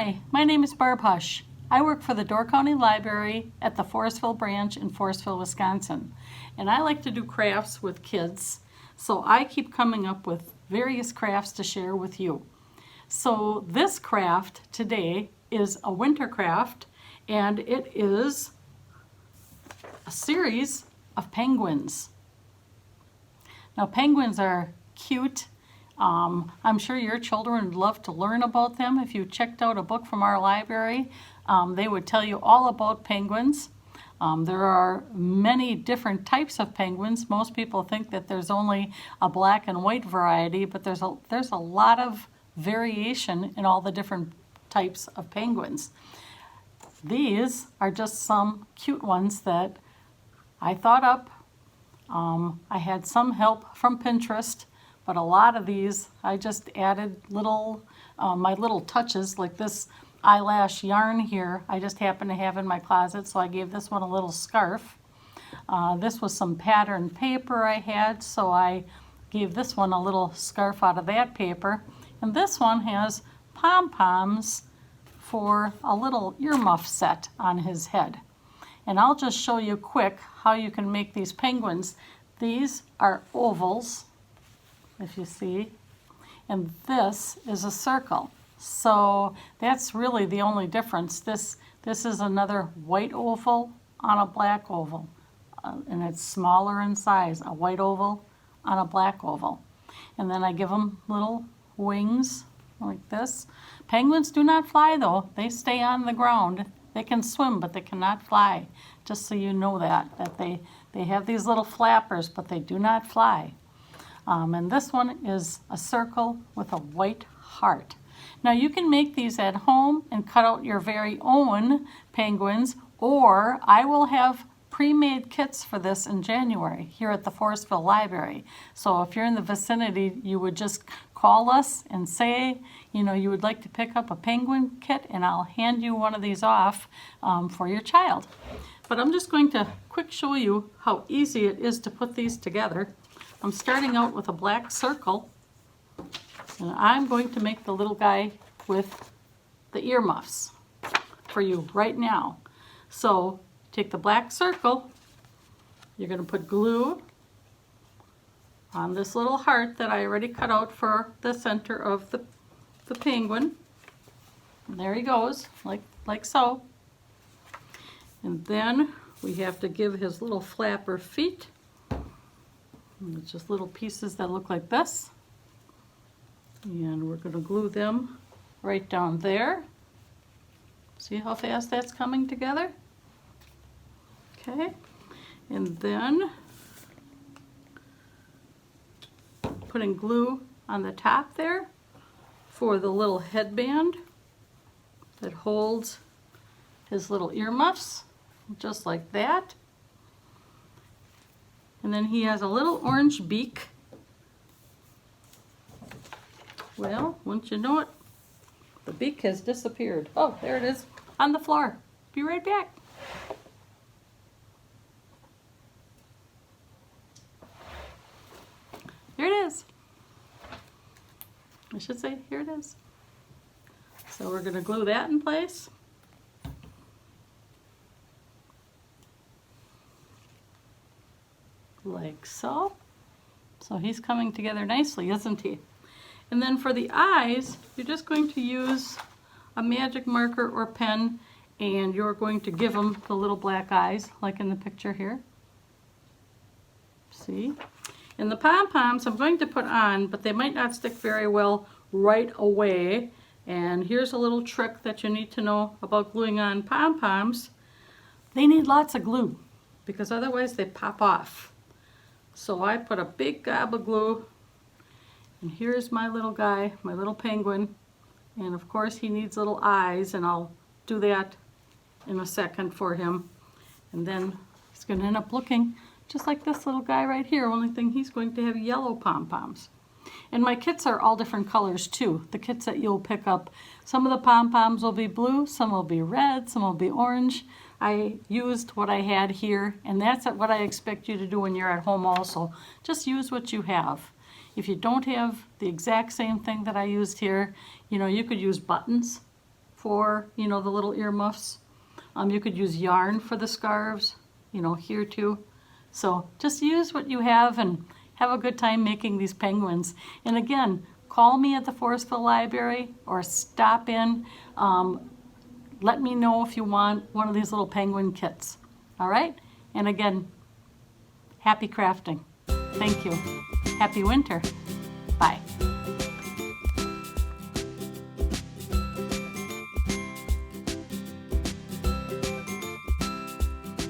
Hi, my name is Barb Hush. I work for the Door County Library at the Forestville branch in Forestville, Wisconsin. And I like to do crafts with kids, so I keep coming up with various crafts to share with you. So this craft today is a winter craft, and it is a series of penguins. Now penguins are cute. I'm sure your children would love to learn about them. If you checked out a book from our library, they would tell you all about penguins. There are many different types of penguins. Most people think that there's only a black and white variety, but there's a lot of variation in all the different types of penguins. These are just some cute ones that I thought up. I had some help from Pinterest, but a lot of these I just added my little touches, like this eyelash yarn here I just happen to have in my closet, so I gave this one a little scarf. This was some pattern paper I had, so I gave this one a little scarf out of that paper. And this one has pom-poms for a little earmuff set on his head. And I'll just show you quick how you can make these penguins. These are ovals, if you see, and this is a circle. So that's really the only difference. This is another white oval on a black oval, and it's smaller in size, a white oval on a black oval. And then I give them little wings like this. Penguins do not fly though, they stay on the ground. They can swim, but they cannot fly, just so you know that they have these little flappers, but they do not fly. And this one is a circle with a white heart. Now you can make these at home and cut out your very own penguins, or I will have pre-made kits for this in January here at the Forestville Library. So if you're in the vicinity, you would just call us and say, you would like to pick up a penguin kit, and I'll hand you one of these off for your child. But I'm just going to quick show you how easy it is to put these together. I'm starting out with a black circle, and I'm going to make the little guy with the earmuffs for you right now. So take the black circle, you're going to put glue on this little heart that I already cut out for the center of the penguin. And there he goes, like so. And then we have to give his little flapper feet. And it's just little pieces that look like this. And we're going to glue them right down there. See how fast that's coming together? Okay. And then putting glue on the top there for the little headband that holds his little earmuffs, just like that. And then he has a little orange beak. Well, wouldn't you know it, the beak has disappeared. Oh, there it is on the floor. Be right back. Here it is. I should say, here it is. So we're going to glue that in place. Like so. So he's coming together nicely, isn't he? And then for the eyes, you're just going to use a magic marker or pen, and you're going to give them the little black eyes, like in the picture here. See? And the pom-poms I'm going to put on, but they might not stick very well right away. And here's a little trick that you need to know about gluing on pom-poms. They need lots of glue, because otherwise they pop off. So I put a big gob of glue, and here's my little guy, my little penguin. And of course he needs little eyes, and I'll do that in a second for him. And then he's going to end up looking just like this little guy right here, only thing he's going to have yellow pom-poms. And my kits are all different colors too, the kits that you'll pick up. Some of the pom-poms will be blue, some will be red, some will be orange. I used what I had here, and that's what I expect you to do when you're at home also. Just use what you have. If you don't have the exact same thing that I used here, you could use buttons for, you know, the little earmuffs. You could use yarn for the scarves, you know, here too. So just use what you have and have a good time making these penguins. And again, call me at the Forestville Library or stop in. Let me know if you want one of these little penguin kits. All right? And again, happy crafting. Thank you. Happy winter. Bye.